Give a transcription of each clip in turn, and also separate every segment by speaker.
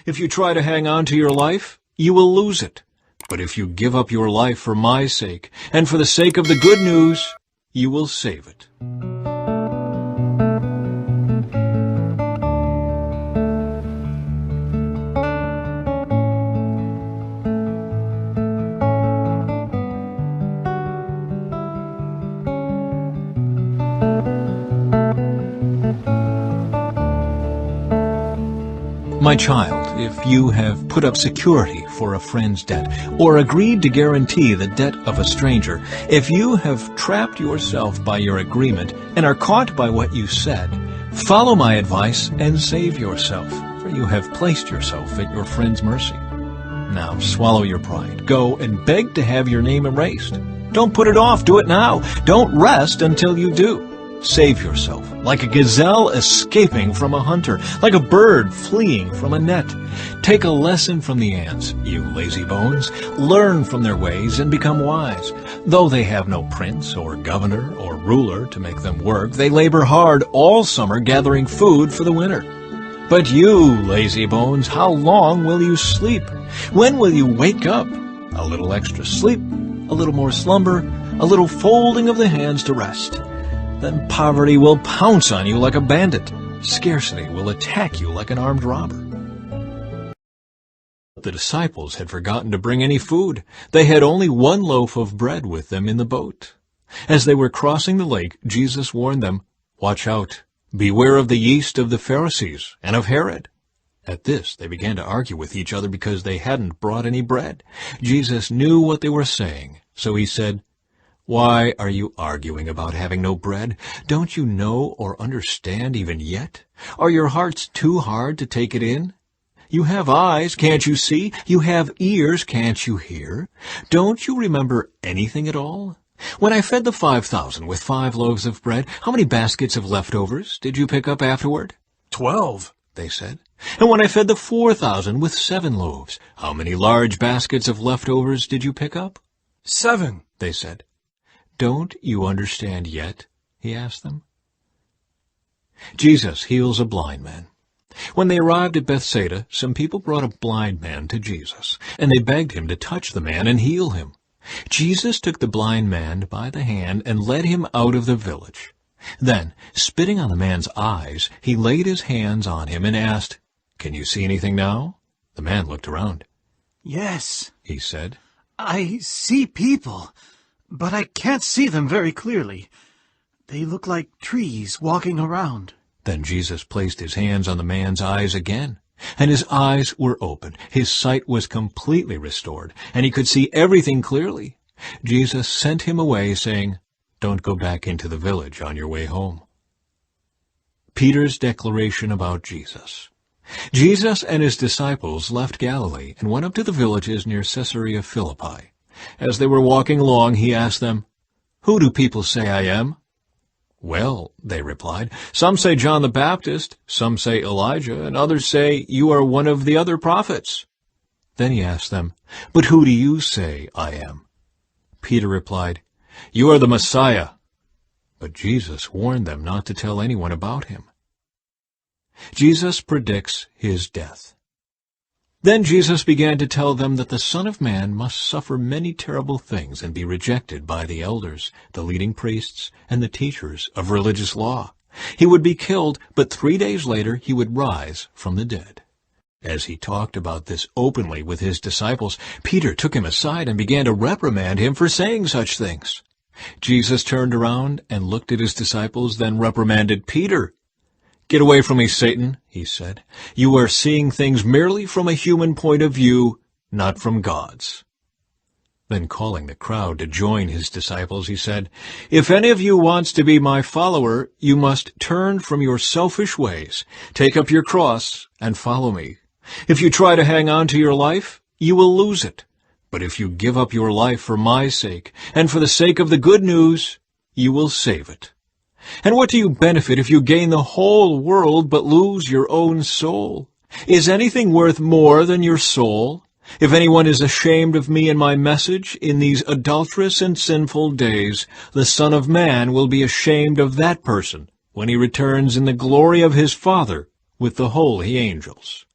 Speaker 1: If you try to hang on to your life, you will lose it. But if you give up your life for my sake, and for the sake of the good news, you will save it. My child, if you have put up security for a friend's debt, or agreed to guarantee the debt of a stranger, if you have trapped yourself by your agreement and are caught by what you said, follow my advice and save yourself, for you have placed yourself at your friend's mercy. Now swallow your pride. Go and beg to have your name erased. Don't put it off. Do it now. Don't rest until you do. Save yourself, like a gazelle escaping from a hunter, like a bird fleeing from a net. Take a lesson from the ants, you lazy bones. Learn from their ways and become wise. Though they have no prince or governor or ruler to make them work, they labor hard all summer gathering food for the winter. But you, lazy bones, how long will you sleep? When will you wake up? A little extra sleep, a little more slumber, a little folding of the hands to rest. Then poverty will pounce on you like a bandit. Scarcity will attack you like an armed robber. The disciples had forgotten to bring any food. They had only one loaf of bread with them in the boat. As they were crossing the lake, Jesus warned them, "Watch out. Beware of the yeast of the Pharisees and of Herod." At this, they began to argue with each other because they hadn't brought any bread. Jesus knew what they were saying, so he said, "Why are you arguing about having no bread? Don't you know or understand even yet? Are your hearts too hard to take it in? You have eyes, can't you see? You have ears, can't you hear? Don't you remember anything at all? When I fed the 5,000 with 5 loaves of bread, how many baskets of leftovers did you pick up afterward?"
Speaker 2: 12,
Speaker 1: they said. "And when I fed the 4,000 with 7 loaves, how many large baskets of leftovers did you pick up?"
Speaker 2: 7,
Speaker 1: they said. "Don't you understand yet?" he asked them. Jesus heals a blind man. When they arrived at Bethsaida, some people brought a blind man to Jesus, and they begged him to touch the man and heal him. Jesus took the blind man by the hand and led him out of the village. Then, spitting on the man's eyes, he laid his hands on him and asked, "Can you see anything now?" The man looked around.
Speaker 2: "Yes,"
Speaker 1: he said.
Speaker 2: "I see people, but I can't see them very clearly. They look like trees walking around."
Speaker 1: Then Jesus placed his hands on the man's eyes again, and his eyes were opened. His sight was completely restored, and he could see everything clearly. Jesus sent him away, saying, "Don't go back into the village on your way home." Peter's declaration about Jesus. Jesus and his disciples left Galilee and went up to the villages near Caesarea Philippi. As they were walking along, he asked them, "Who do people say I am?" "Well," they replied, "some say John the Baptist, some say Elijah, and others say you are one of the other prophets." Then he asked them, "But who do you say I am?" Peter replied, "You are the Messiah." But Jesus warned them not to tell anyone about him. Jesus predicts his death. Then Jesus began to tell them that the Son of Man must suffer many terrible things and be rejected by the elders, the leading priests, and the teachers of religious law. He would be killed, but 3 days later he would rise from the dead. As he talked about this openly with his disciples, Peter took him aside and began to reprimand him for saying such things. Jesus turned around and looked at his disciples, then reprimanded Peter. "Get away from me, Satan," he said. "You are seeing things merely from a human point of view, not from God's." Then calling the crowd to join his disciples, he said, "If any of you wants to be my follower, you must turn from your selfish ways, take up your cross, and follow me. If you try to hang on to your life, you will lose it. But if you give up your life for my sake, and for the sake of the good news, you will save it. And what do you benefit if you gain the whole world but lose your own soul? Is anything worth more than your soul? If anyone is ashamed of me and my message in these adulterous and sinful days, the Son of Man will be ashamed of that person when he returns in the glory of his Father with the holy angels."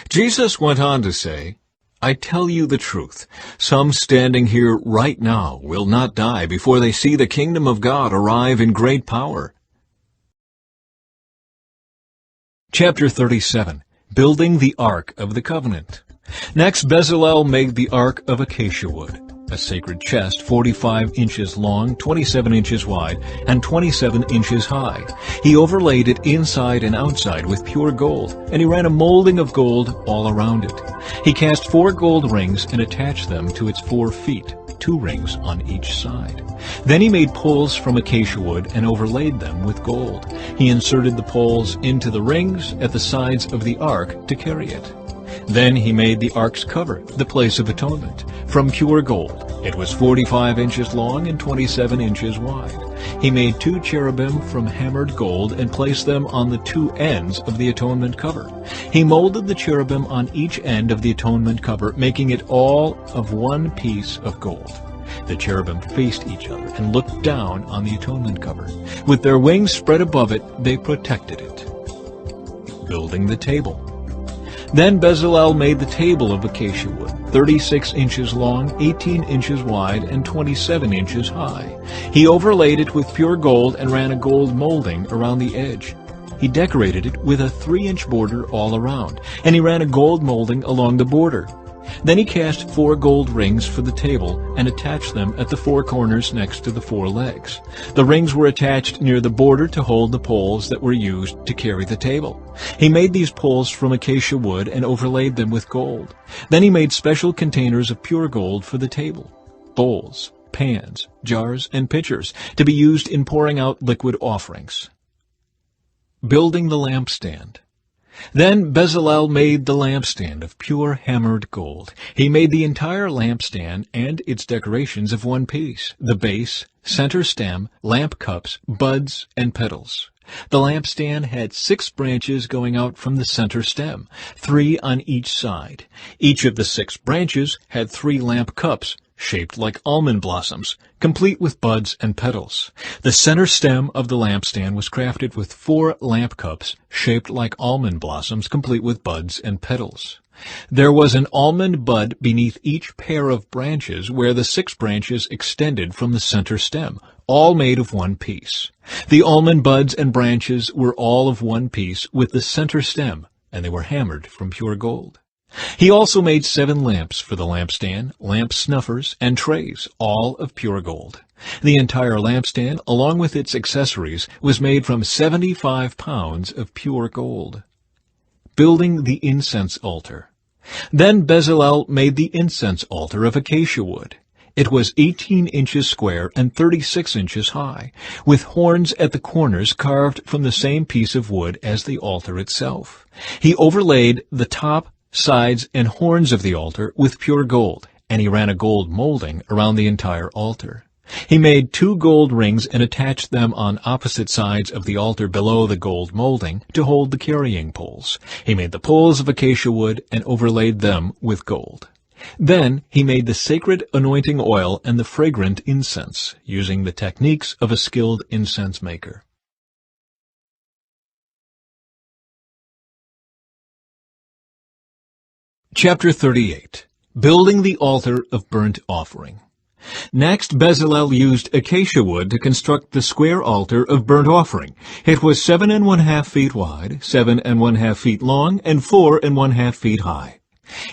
Speaker 1: Jesus went on to say, I tell you the truth, some standing here right now will not die before they see the kingdom of God arrive in great power. Chapter 37. Building the Ark of the Covenant. Next, Bezalel made the Ark of acacia wood, a sacred chest 45 inches long, 27 inches wide, and 27 inches high. He overlaid it inside and outside with pure gold, and he ran a molding of gold all around it. He cast 4 gold rings and attached them to its 4 feet, 2 rings on each side. Then he made poles from acacia wood and overlaid them with gold. He inserted the poles into the rings at the sides of the ark to carry it. Then he made the ark's cover, the place of atonement, from pure gold. It was 45 inches long and 27 inches wide. He made 2 cherubim from hammered gold and placed them on the 2 ends of the atonement cover. He molded the cherubim on each end of the atonement cover, making it all of one piece of gold. The cherubim faced each other and looked down on the atonement cover. With their wings spread above it, they protected it. Building the table. Then Bezalel made the table of acacia wood, 36 inches long, 18 inches wide, and 27 inches high. He overlaid it with pure gold and ran a gold molding around the edge. He decorated it with a 3-inch border all around, and he ran a gold molding along the border. Then he cast 4 gold rings for the table and attached them at the 4 corners next to the 4 legs. The rings were attached near the border to hold the poles that were used to carry the table. He made these poles from acacia wood and overlaid them with gold. Then he made special containers of pure gold for the table, bowls, pans, jars, and pitchers, to be used in pouring out liquid offerings. Building the lampstand. Then Bezalel made the lampstand of pure hammered gold. He made the entire lampstand and its decorations of one piece, the base, center stem, lamp cups, buds, and petals. The lampstand had 6 branches going out from the center stem, 3 on each side. Each of the 6 branches had 3 lamp cups, shaped like almond blossoms, complete with buds and petals. The center stem of the lampstand was crafted with 4 lamp cups, shaped like almond blossoms, complete with buds and petals. There was an almond bud beneath each pair of branches where the 6 branches extended from the center stem, all made of one piece. The almond buds and branches were all of one piece with the center stem, and they were hammered from pure gold. He also made 7 lamps for the lampstand, lamp snuffers, and trays, all of pure gold. The entire lampstand, along with its accessories, was made from 75 pounds of pure gold. Building the incense altar. Then Bezalel made the incense altar of acacia wood. It was 18 inches square and 36 inches high, with horns at the corners carved from the same piece of wood as the altar itself. He overlaid the top, sides, and horns of the altar with pure gold, and he ran a gold molding around the entire altar. He made 2 gold rings and attached them on opposite sides of the altar below the gold molding to hold the carrying poles. He made the poles of acacia wood and overlaid them with gold. Then he made the sacred anointing oil and the fragrant incense, using the techniques of a skilled incense maker. Chapter 38. Building the altar of burnt offering. Next, Bezalel used acacia wood to construct the square altar of burnt offering. It was 7 1/2 feet wide, 7 1/2 feet long, and 4 1/2 feet high.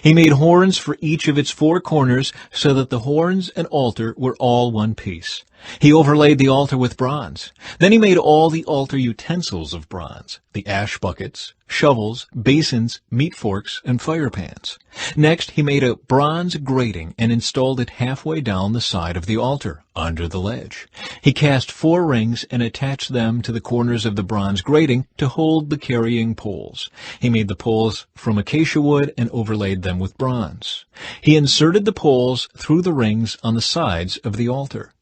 Speaker 1: He made horns for each of its 4 corners so that the horns and altar were all one piece. He overlaid the altar with bronze. Then he made all the altar utensils of bronze, the ash buckets, shovels, basins, meat forks, and fire pans. Next, he made a bronze grating and installed it halfway down the side of the altar, under the ledge. He cast 4 rings and attached them to the corners of the bronze grating to hold the carrying poles. He made the poles from acacia wood and overlaid them with bronze. He inserted the poles through the rings on the sides of the altar.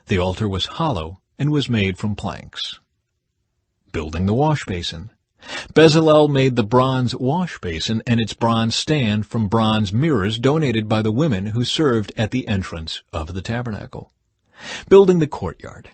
Speaker 1: The altar was hollow and was made from planks. Building the wash basin. Bezalel made the bronze wash basin and its bronze stand from bronze mirrors donated by the women who served at the entrance of the tabernacle. Building the courtyard.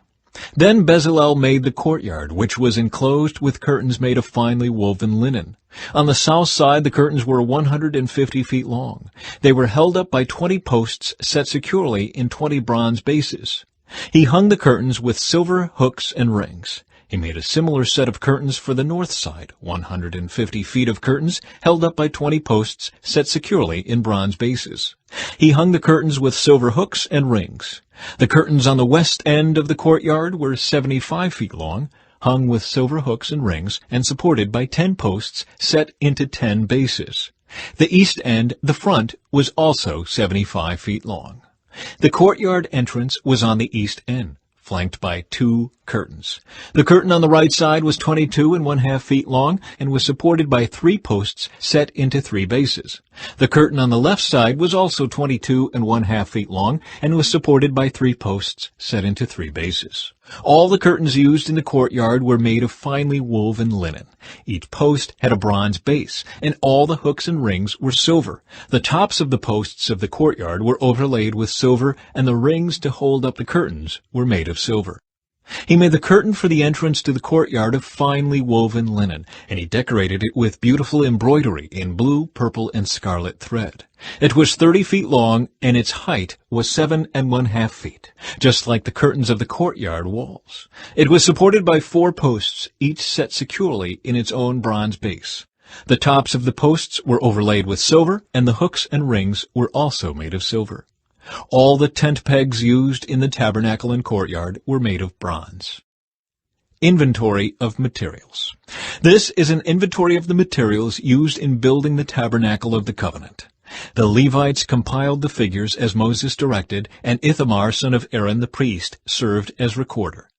Speaker 1: Then Bezalel made the courtyard, which was enclosed with curtains made of finely woven linen. On the south side the curtains were 150 feet long. They were held up by 20 posts set securely in 20 bronze bases. He hung the curtains with silver hooks and rings. He made a similar set of curtains for the north side, 150 feet of curtains held up by 20 posts set securely in bronze bases. He hung the curtains with silver hooks and rings. The curtains on the west end of the courtyard were 75 feet long, hung with silver hooks and rings, and supported by 10 posts set into 10 bases. The east end, the front, was also 75 feet long. The courtyard entrance was on the east end, flanked by 2 curtains. The curtain on the right side was 22½ feet long and was supported by 3 posts set into 3 bases. The curtain on the left side was also 22½ feet long and was supported by 3 posts set into 3 bases. All the curtains used in the courtyard were made of finely woven linen. Each post had a bronze base, and all the hooks and rings were silver. The tops of the posts of the courtyard were overlaid with silver, and the rings to hold up the curtains were made of silver. He made the curtain for the entrance to the courtyard of finely woven linen, and he decorated it with beautiful embroidery in blue, purple, and scarlet thread. It was 30 feet long, and its height was 7½ feet, just like the curtains of the courtyard walls. It was supported by 4 posts, each set securely in its own bronze base. The tops of the posts were overlaid with silver, and the hooks and rings were also made of silver. All the tent pegs used in the tabernacle and courtyard were made of bronze. Inventory of materials. This is an inventory of the materials used in building the tabernacle of the covenant. The Levites compiled the figures as Moses directed, and Ithamar, son of Aaron the priest, served as recorder.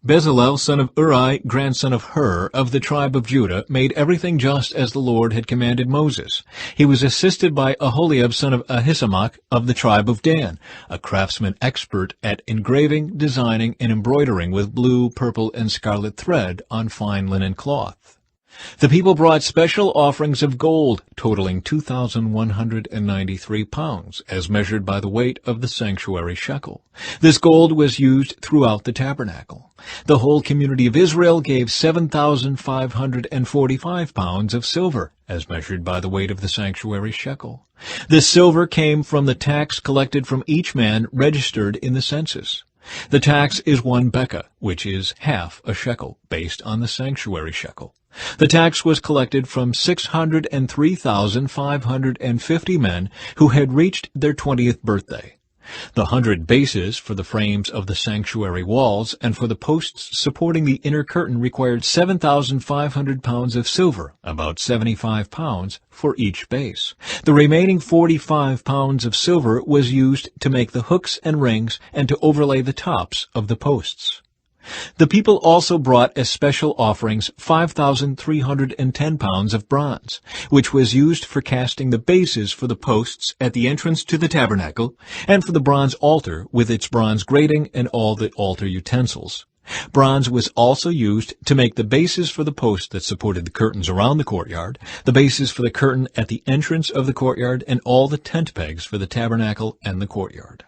Speaker 1: Bezalel, son of Uri, grandson of Hur, of the tribe of Judah, made everything just as the Lord had commanded Moses. He was assisted by Aholiab, son of Ahisamach, of the tribe of Dan, a craftsman expert at engraving, designing, and embroidering with blue, purple, and scarlet thread on fine linen cloth. The people brought special offerings of gold, totaling 2,193 pounds, as measured by the weight of the sanctuary shekel. This gold was used throughout the tabernacle. The whole community of Israel gave 7,545 pounds of silver, as measured by the weight of the sanctuary shekel. This silver came from the tax collected from each man registered in the census. The tax is 1 bekah, which is half a shekel, based on the sanctuary shekel. The tax was collected from 603,550 men who had reached their 20th birthday. The 100 bases for the frames of the sanctuary walls and for the posts supporting the inner curtain required 7,500 pounds of silver, about 75 pounds for each base. The remaining 45 pounds of silver was used to make the hooks and rings and to overlay the tops of the posts. The people also brought as special offerings 5,310 pounds of bronze, which was used for casting the bases for the posts at the entrance to the tabernacle, and for the bronze altar with its bronze grating and all the altar utensils. Bronze was also used to make the bases for the posts that supported the curtains around the courtyard, the bases for the curtain at the entrance of the courtyard, and all the tent pegs for the tabernacle and the courtyard.